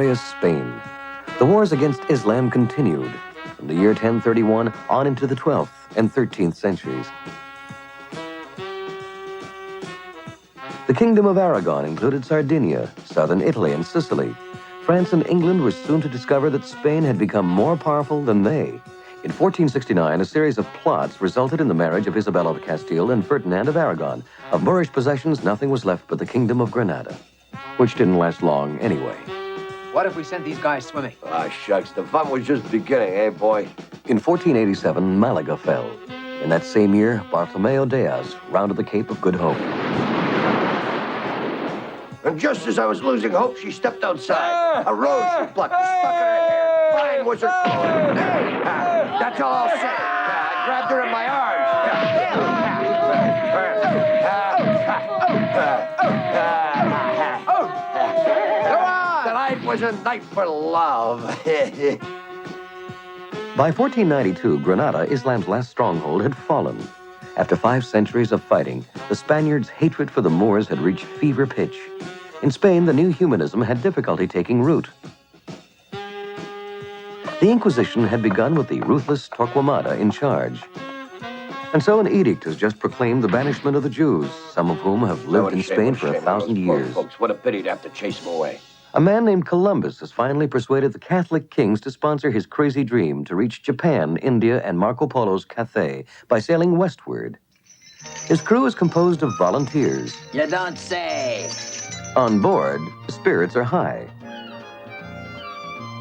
glorious Spain. The wars against Islam continued from the year 1031 on into the 12th and 13th centuries. The Kingdom of Aragon included Sardinia, southern Italy, and Sicily. France and England were soon to discover that Spain had become more powerful than they. In 1469, a series of plots resulted in the marriage of Isabella of Castile and Ferdinand of Aragon. Of Moorish possessions, nothing was left but the Kingdom of Granada, which didn't last long anyway. What if we sent these guys swimming? Ah, shucks, the fun was just beginning, eh, boy? In 1487, Malaga fell. In that same year, Bartolomeo Diaz rounded the Cape of Good Hope. And just as I was losing hope, she stepped outside. A rose she plucked, stuck in her hair. Fine was her clothes. That's all I'll say. I grabbed her in my arms. The night was a night for love. By 1492, Granada, Islam's last stronghold, had fallen. After 5 centuries of fighting, the Spaniards' hatred for the Moors had reached fever pitch. In Spain, the new humanism had difficulty taking root. The Inquisition had begun with the ruthless Torquemada in charge. And so an edict has just proclaimed the banishment of the Jews, some of whom have lived in Spain for 1,000 years. Folks, what a pity to have to chase them away. A man named Columbus has finally persuaded the Catholic kings to sponsor his crazy dream to reach Japan, India, and Marco Polo's Cathay by sailing westward. His crew is composed of volunteers. You don't say. On board, the spirits are high.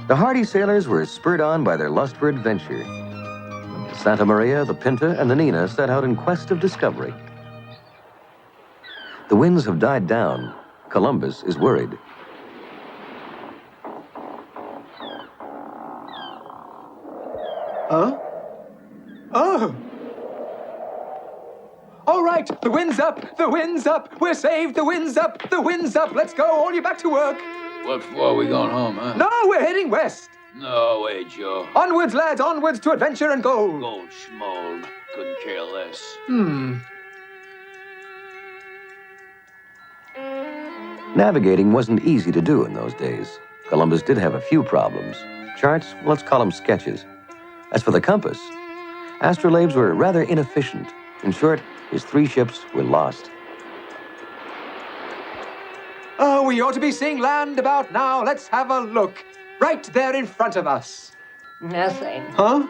The hardy sailors were spurred on by their lust for adventure. The Santa Maria, the Pinta, and the Nina set out in quest of discovery. The winds have died down. Columbus is worried. Huh? Oh! All right, the wind's up, the wind's up. We're saved, the wind's up, the wind's up. Let's go, all you back to work. What for? We going home, huh? No, we're heading west. No way, Joe. Onwards, lads, onwards to adventure and gold. Gold schmold. Couldn't care less. Navigating wasn't easy to do in those days. Columbus did have a few problems. Charts, let's call them sketches. As for the compass, astrolabes were rather inefficient. In short, his 3 ships were lost. Oh, we ought to be seeing land about now. Let's have a look. Right there in front of us. Nothing. Huh?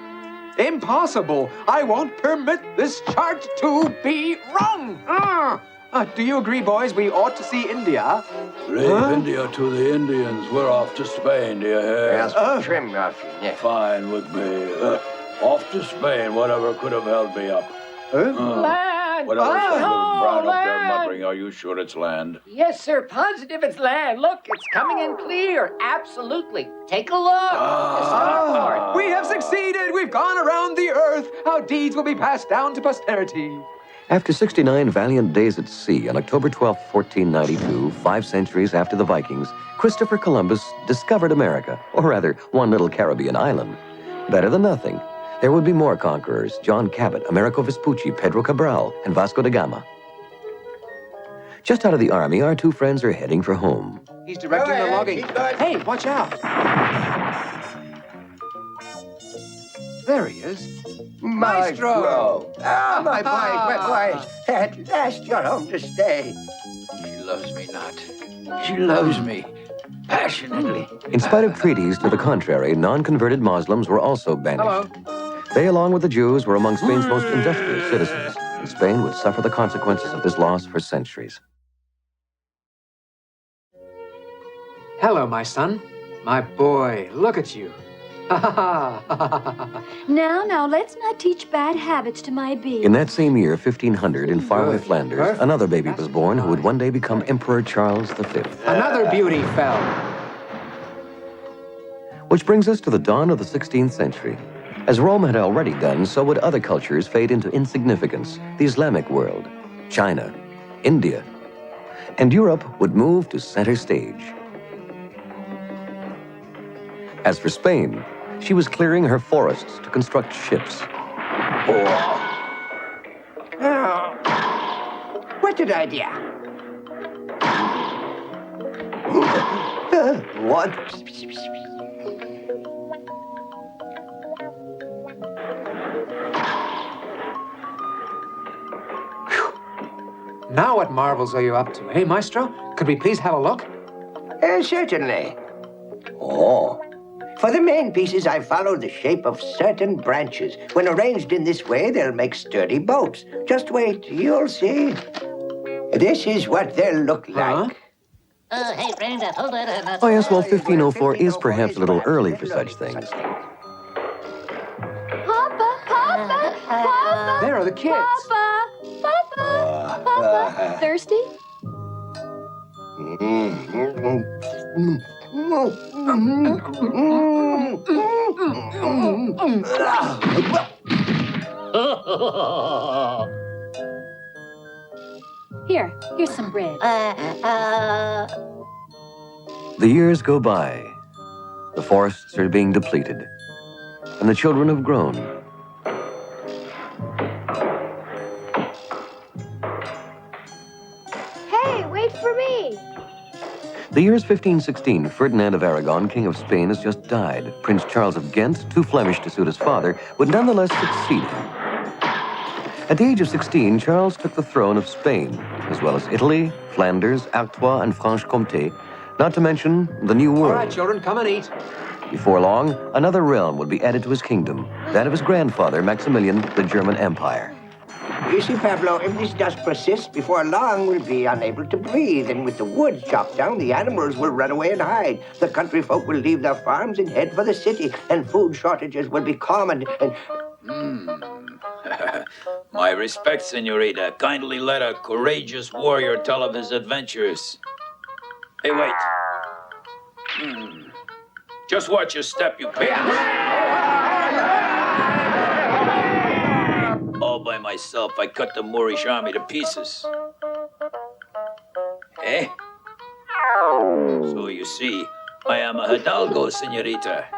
Impossible. I won't permit this chart to be wrong. Do you agree, boys? We ought to see India. Leave India to the Indians. We're off to Spain, do you hear? Yes, trim ruffian, yeah. Fine with me. Off to Spain, whatever could have held me up. Land! Whatever's that little brown up there land! muttering, are you sure it's land? Yes, sir. Positive it's land. Look, it's coming in clear. Absolutely. Take a look. Starboard. We have succeeded. We've gone around the earth. Our deeds will be passed down to posterity. After 69 valiant days at sea, on October 12, 1492, 5 centuries after the Vikings, Christopher Columbus discovered America, or rather, one little Caribbean island. Better than nothing. There would be more conquerors: John Cabot, Americo Vespucci, Pedro Cabral, and Vasco da Gama. Just out of the army, our 2 friends are heading for home. He's directing the logging. Hey, watch out. There he is. Maestro! Ah, my boys. At last you're home to stay. She loves me not. She loves me passionately. In spite of treaties to the contrary, non-converted Muslims were also banished. They, along with the Jews, were among Spain's most industrious citizens, and Spain would suffer the consequences of this loss for centuries. Hello, my son. My boy, look at you. Now, let's not teach bad habits to my bee. In that same year, 1500, in faraway Good. Flanders, Perfect. another baby was born who would one day become Emperor Charles V. Another beauty fell. Which brings us to the dawn of the 16th century. As Rome had already done, so would other cultures fade into insignificance. The Islamic world, China, India, and Europe would move to center stage. As for Spain, she was clearing her forests to construct ships. What did I do? What? Now what marvels are you up to, eh, Maestro? Could we please have a look? Certainly. Oh. For the main pieces, I followed the shape of certain branches. When arranged in this way, they'll make sturdy boats. Just wait, you'll see. This is what they'll look like. Hey, friend, hold on. Oh, yes, well, 1504 is perhaps a little early for such things. Papa, Papa, Papa. There are the kids. Papa, Papa, Papa. Thirsty? Here's some bread. The years go by. The forests are being depleted. And the children have grown. Hey, wait for me. The year is 1516. Ferdinand of Aragon, King of Spain, has just died. Prince Charles of Ghent, too Flemish to suit his father, would nonetheless succeed him. At the age of 16, Charles took the throne of Spain, as well as Italy, Flanders, Artois, and Franche-Comté, not to mention the New World. All right, children, come and eat. Before long, another realm would be added to his kingdom, that of his grandfather, Maximilian, the German Empire. You see, Pablo, if this dust persists, before long we'll be unable to breathe, and with the wood chopped down, the animals will run away and hide. The country folk will leave their farms and head for the city, and food shortages will be common, and... My respects, senorita. Kindly let a courageous warrior tell of his adventures. Hey, wait. Just watch your step, you pig. All by myself, I cut the Moorish army to pieces. Eh? So you see, I am a hidalgo, senorita.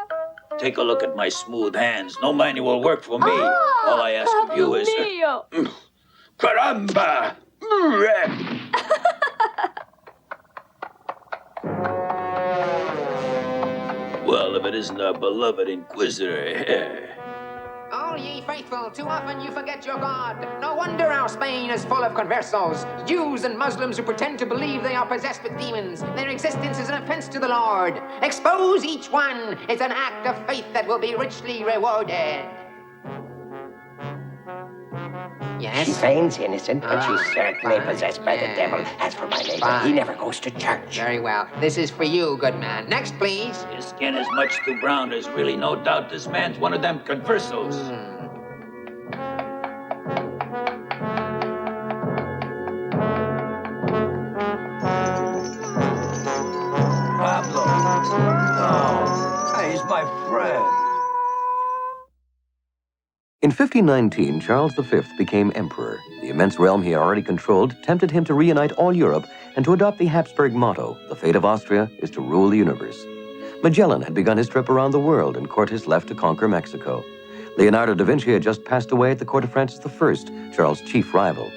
Take a look at my smooth hands. No manual work for me. All I ask of you is... Caramba! Well, if it isn't our beloved Inquisitor. Oh, ye faithful, too often you forget your God. No wonder our Spain is full of conversos, Jews and Muslims who pretend to believe they are possessed with demons. Their existence is an offense to the Lord. Expose each one. It's an act of faith that will be richly rewarded. She Yes? feigns innocent, but she's certainly possessed by the devil. As for my neighbor, he never goes to church. Very well. This is for you, good man. Next, please. His skin is much too brown. There's really no doubt this man's one of them conversos. Pablo. No. He's my friend. In 1519, Charles V became emperor. The immense realm he already controlled tempted him to reunite all Europe and to adopt the Habsburg motto, "The fate of Austria is to rule the universe." Magellan had begun his trip around the world, and Cortes left to conquer Mexico. Leonardo da Vinci had just passed away at the court of Francis I, Charles' chief rival.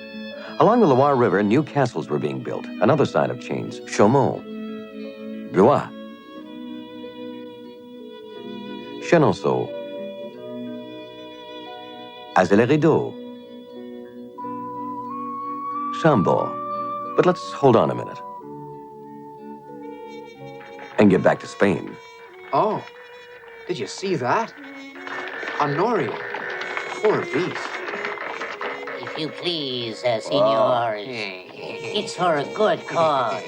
Along the Loire River, new castles were being built, another sign of change. Chaumont, Blois, Chenonceau, Azay-le-Rideau, Chambord. But let's hold on a minute and get back to Spain. Oh, did you see that? Honorio. Poor beast. If you please, senor. It's for a good cause.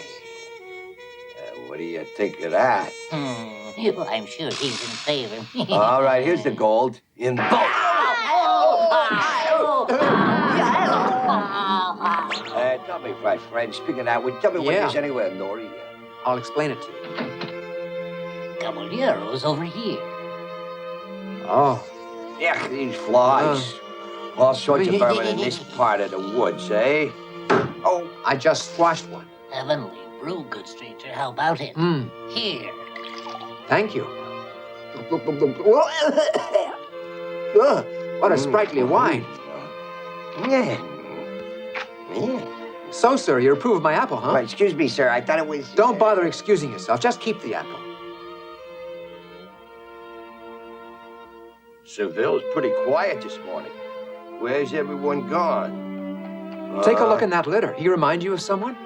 What do you think of that? Well, I'm sure he's in favor. All right, here's the gold. In vote. Tell me, my friend, speaking of that, tell me what it is anywhere, Nori. I'll explain it to you. Caballeros over here. Oh. Yeah, these flies. All sorts of vermin in this part of the woods, eh? Oh, I just squashed one. Heavenly brew, good stranger. How about it? Here. Thank you. What a sprightly wine. Yeah. So, sir, you approve of my apple, huh? Well, excuse me, sir. I thought it was... Don't bother excusing yourself. Just keep the apple. Seville's pretty quiet this morning. Where's everyone gone? Take a look in that litter. He remind you of someone?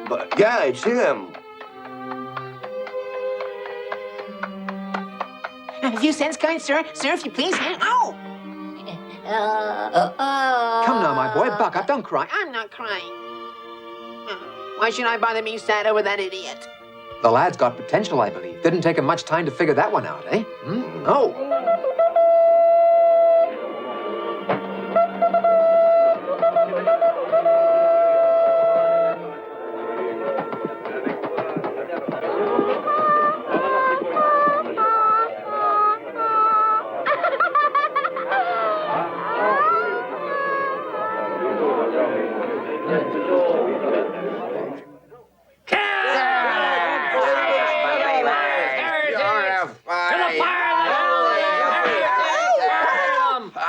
But yeah, it's him. A few cents, kind sir. Sir, if you please. Oh! Come now, my boy. Buck up. Don't cry. I'm not crying. Why should I bother being sad over that idiot? The lad's got potential, I believe. Didn't take him much time to figure that one out, eh? Hmm? Oh.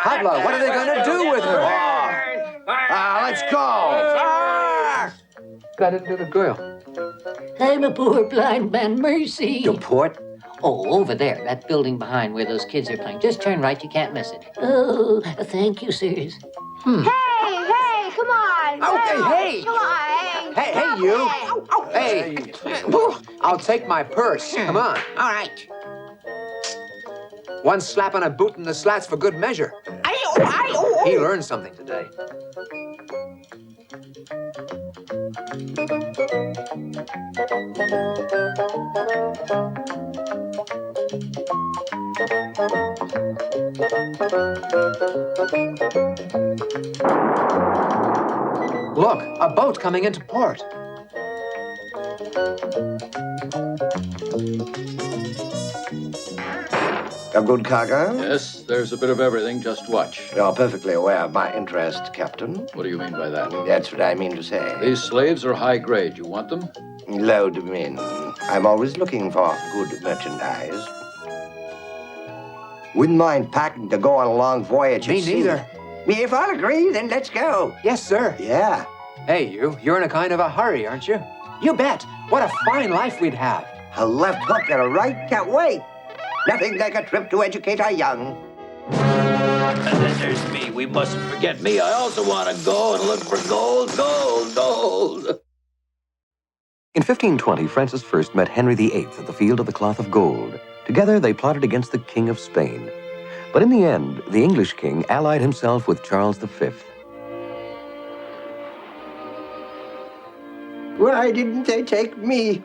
Pablo, what are they going to do with her? Let's go. Got into the girl. I'm a poor blind man, mercy. To port? Oh, over there, that building behind where those kids are playing. Just turn right, you can't miss it. Oh, thank you, sirs. Hey, come on. Okay, hey. Come on. Hey, you. Hey. I'll take my purse. Come on. All right. One slap on a boot in the slats for good measure. He learned something today. Look, a boat coming into port. A good cargo? Yes, there's a bit of everything. Just watch. You're perfectly aware of my interest, Captain. What do you mean by that? That's what I mean to say. These slaves are high grade. You want them? Load them in. I'm always looking for good merchandise. Wouldn't mind packing to go on a long voyage. Me at sea. neither. If all agree, then let's go. Yes, sir. Yeah. Hey, you're in a kind of a hurry, aren't you? You bet. What a fine life we'd have. A left hook and a right, can't wait. Nothing like a trip to educate our young. And then there's me. We mustn't forget me. I also want to go and look for gold, gold, gold. In 1520, Francis I met Henry VIII at the Field of the Cloth of Gold. Together, they plotted against the King of Spain. But in the end, the English king allied himself with Charles V. Why didn't they take me?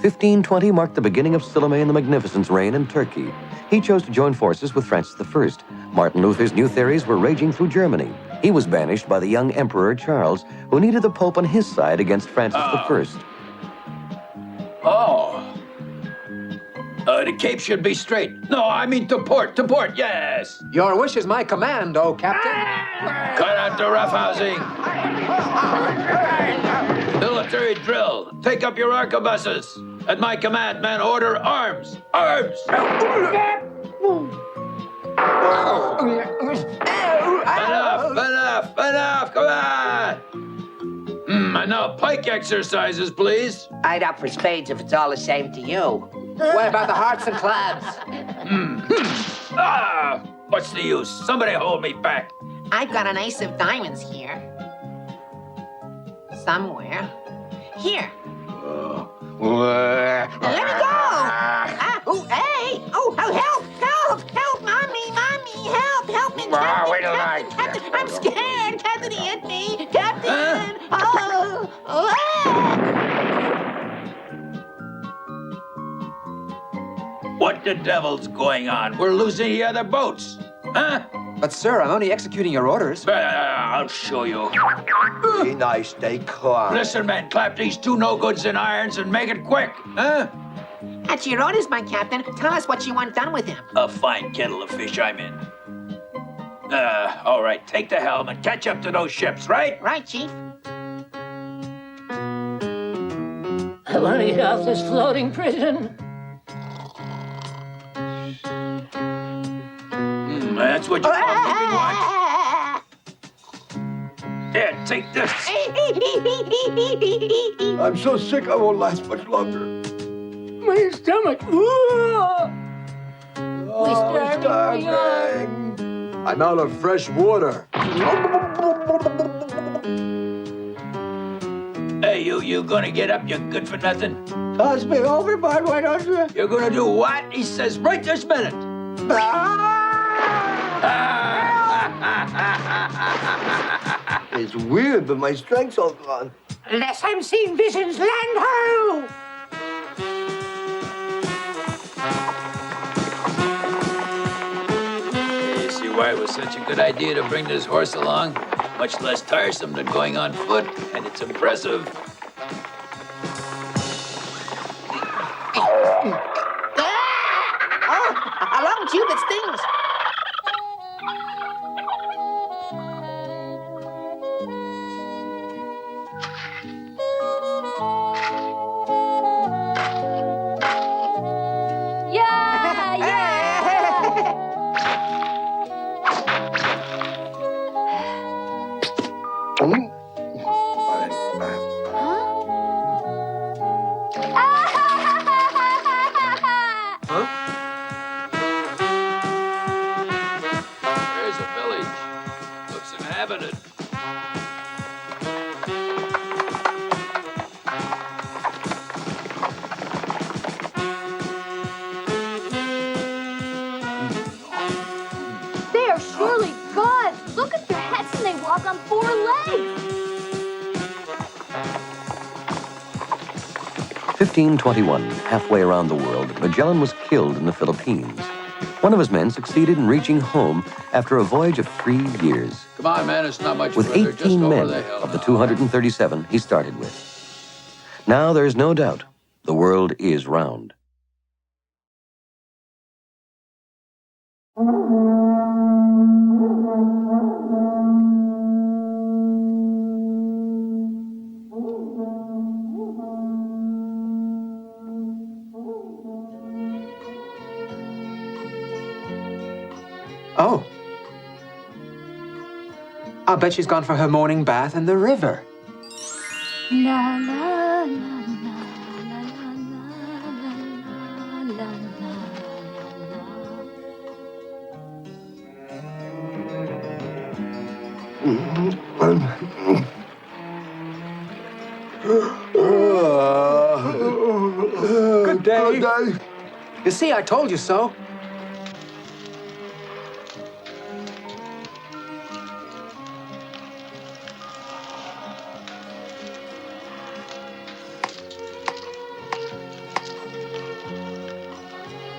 1520 marked the beginning of Salome the Magnificent's reign in Turkey. He chose to join forces with Francis I. Martin Luther's new theories were raging through Germany. He was banished by the young Emperor Charles, who needed the Pope on his side against Francis I. Oh. The Cape should be straight. No, I mean to port, yes. Your wish is my command, oh Captain. Cut out the roughhousing. Military drill. Take up your arquebuses. At my command, men, order arms. Arms! Enough, come on! And now pike exercises, please. I'd up for spades if it's all the same to you. What about the hearts and clams? What's the use? Somebody hold me back. I've got an ace of diamonds here. Somewhere. Here. Let me go! Hey! Oh, help! Mommy! Help me! Captain, I'm scared! Captain, he hit me! Captain! What the devil's going on? We're losing the other boats. Huh? But, sir, I'm only executing your orders. I'll show you. Be nice, stay calm. Listen, men, clap these two no-goods in irons and make it quick, huh? At your orders, my captain. Tell us what you want done with him. A fine kettle of fish I'm in. All right, take the helm and catch up to those ships, right? Right, Chief. I want to get off this floating prison. That's what you call keeping watch. Here, take this. I'm so sick I won't last much longer. My stomach. Oh, starving. I'm out of fresh water. Hey, you gonna get up, you good for nothing? Toss me overboard, why don't you? You're gonna do what? He says right this minute. It's weird, but my strength's all gone. Lest unseen visions land ho! You see why it was such a good idea to bring this horse along? Much less tiresome than going on foot, and it's impressive. A long tube that stings. Yeah, yeah. There's a village. Looks inhabited. They are surely gods. Look at their heads and they walk on 4 legs. 1521, halfway around the world, Magellan was killed in the Philippines. One of his men succeeded in reaching home after a voyage of 3 years, Come on, man, it's not much with further. Just 18 over men the hill of the now. 237 he started with. Now there's no doubt the world is round. Oh. I'll bet she's gone for her morning bath in the river. La la la la la la la la Good day. You see, I told you so.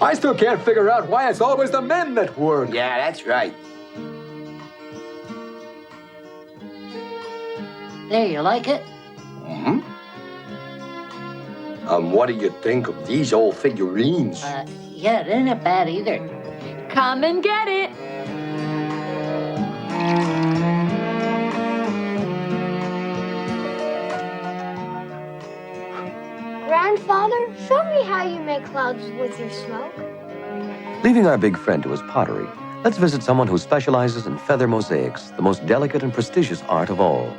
I still can't figure out why it's always the men that work. Yeah, that's right. There, you like it? What do you think of these old figurines? Yeah, they're not bad either. Come and get it. Grandfather, show me how you make clouds with your smoke. Leaving our big friend to his pottery, let's visit someone who specializes in feather mosaics, the most delicate and prestigious art of all.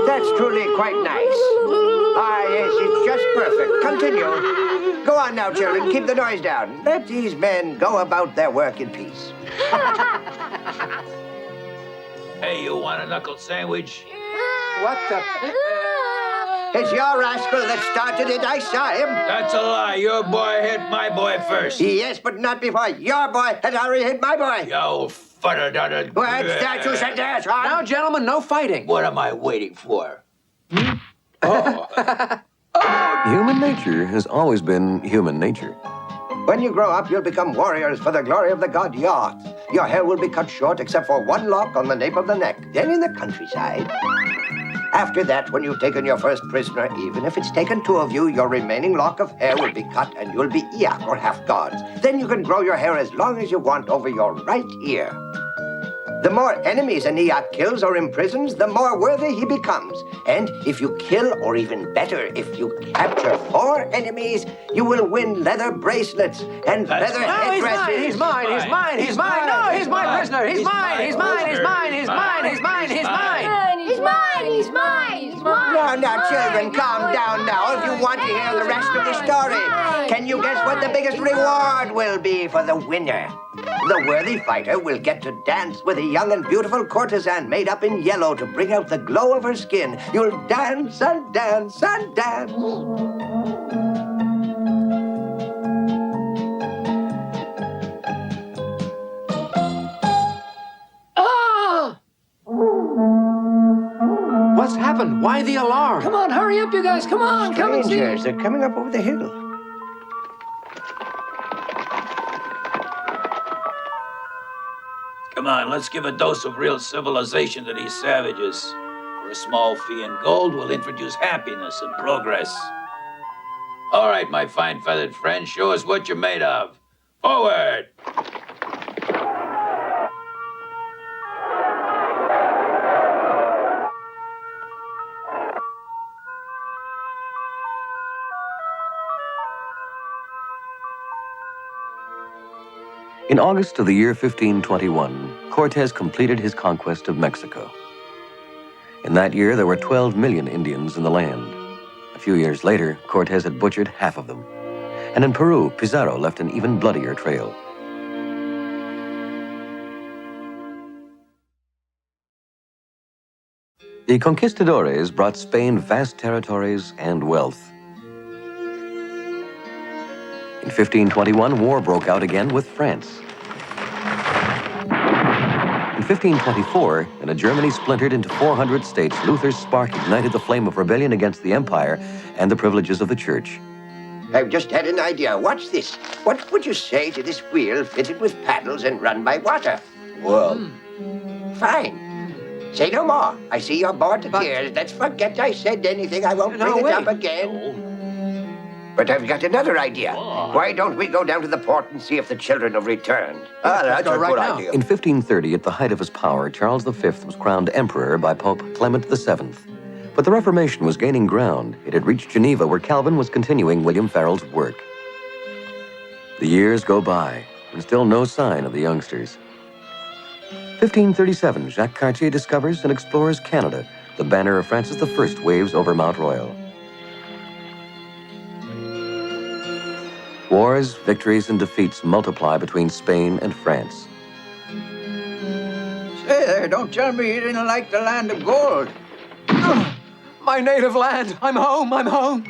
That's truly quite nice. Ah, yes, it's just perfect. Continue. Go on now, children. Keep the noise down. Let these men go about their work in peace. Hey, you want a knuckle sandwich? What the? It's your rascal that started it. I saw him. That's a lie. Your boy hit my boy first. Yes, but not before your boy had already hit my boy. Yo, fudder-dudder. What's that you said there, son? Now, gentlemen, no fighting. What am I waiting for? Human nature has always been human nature. When you grow up, you'll become warriors for the glory of the god Yacht. Your hair will be cut short except for one lock on the nape of the neck, then in the countryside. After that, when you've taken your first prisoner, even if it's taken 2 of you, your remaining lock of hair will be cut and you'll be Iak, or half-gods. Then you can grow your hair as long as you want over your right ear. The more enemies an Iak kills or imprisons, the more worthy he becomes. And if you kill, or even better, if you capture 4 enemies, you will win leather bracelets and leather headdresses. He's mine. No, he's my prisoner. He's mine. He's mine. Now, children, calm down now if you want to hear the rest of the story. Can you guess what the biggest reward will be for the winner? The worthy fighter will get to dance with a young and beautiful courtesan made up in yellow to bring out the glow of her skin. You'll dance and dance and dance. What's happened? Why the alarm? Come on, hurry up, you guys. Come on, come and see. Strangers, they're coming up over the hill. Come on, let's give a dose of real civilization to these savages. For a small fee in gold, we'll introduce happiness and progress. All right, my fine feathered friend, show us what you're made of. Forward! In August of the year 1521, Cortez completed his conquest of Mexico. In that year, there were 12 million Indians in the land. A few years later, Cortez had butchered half of them. And in Peru, Pizarro left an even bloodier trail. The conquistadores brought Spain vast territories and wealth. In 1521, war broke out again with France. In 1524, in a Germany splintered into 400 states, Luther's spark ignited the flame of rebellion against the empire and the privileges of the church. I've just had an idea. Watch this. What would you say to this wheel fitted with paddles and run by water? Well, Fine. Say no more. I see you're bored to tears. Let's forget I said anything. I won't bring it up again. But I've got another idea. Why don't we go down to the port and see if the children have returned? that's a good now. idea. In 1530, at the height of his power, Charles V was crowned emperor by Pope Clement VII. But the Reformation was gaining ground. It had reached Geneva, where Calvin was continuing William Farel's work. The years go by, and still no sign of the youngsters. 1537, Jacques Cartier discovers and explores Canada. The banner of Francis I waves over Mount Royal. Wars, victories, and defeats multiply between Spain and France. Say there, don't tell me you didn't like the land of gold. My native land. I'm home. I'm home.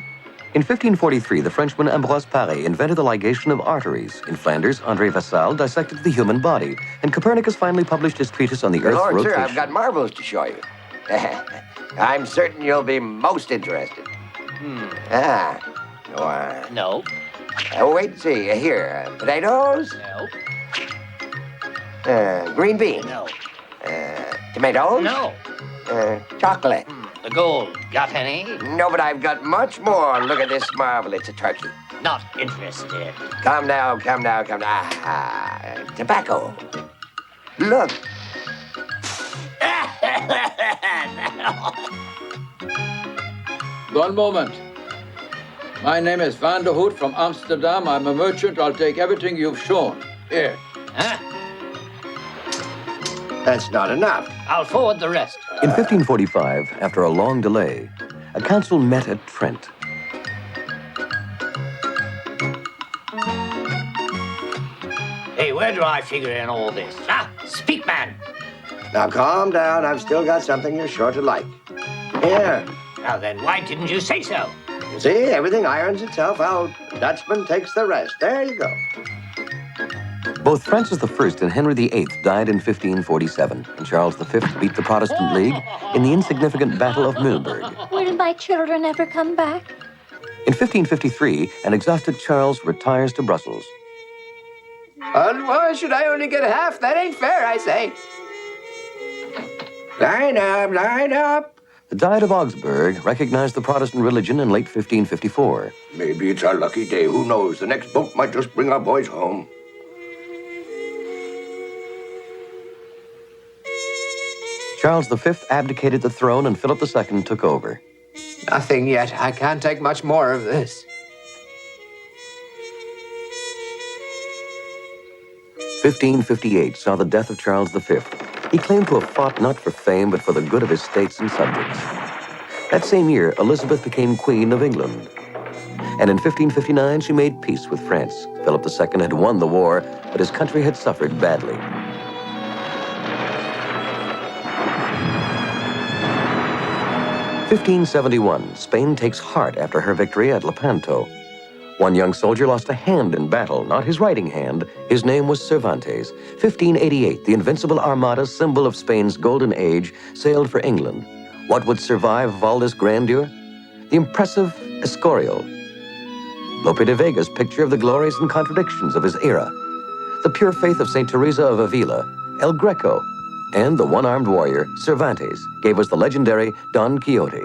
In 1543, the Frenchman Ambroise Paré invented the ligation of arteries. In Flanders, André Vassal dissected the human body. And Copernicus finally published his treatise on the Earth's Lord, rotation. sir, I've got marvels to show you. I'm certain you'll be most interested. No. Wait and see. Here, potatoes, No. green beans, No. tomatoes, No. chocolate. The gold. Got any? No, but I've got much more. Look at this marvel. It's a turkey. Not interested. Come now, come now, come now. Tobacco. Look. One moment. My name is Van der Hoed from Amsterdam. I'm a merchant. I'll take everything you've shown. Here. Huh? That's not enough. I'll forward the rest. In 1545, after a long delay, a council met at Trent. Hey, where do I figure in all this? Speak, man. Now calm down. I've still got something you're sure to like. Here. Now then, why didn't you say so? See, everything irons itself out. Dutchman takes the rest. There you go. Both Francis I and Henry VIII died in 1547, and Charles V beat the Protestant League in the insignificant Battle of Mühlberg. Will my children ever come back? In 1553, an exhausted Charles retires to Brussels. And why should I only get half? That ain't fair, I say. Line up, line up. The Diet of Augsburg recognized the Protestant religion in late 1554. Maybe it's our lucky day. Who knows? The next boat might just bring our boys home. Charles V abdicated the throne and Philip II took over. Nothing yet. I can't take much more of this. 1558 saw the death of Charles V. He claimed to have fought not for fame, but for the good of his states and subjects. That same year, Elizabeth became Queen of England. And in 1559, she made peace with France. Philip II had won the war, but his country had suffered badly. In 1571, Spain takes heart after her victory at Lepanto. One young soldier lost a hand in battle, not his writing hand. His name was Cervantes. 1588, the invincible armada, symbol of Spain's golden age, sailed for England. What would survive of all this grandeur? The impressive Escorial, Lope de Vega's picture of the glories and contradictions of his era, the pure faith of St. Teresa of Avila, El Greco, and the one-armed warrior, Cervantes, gave us the legendary Don Quixote.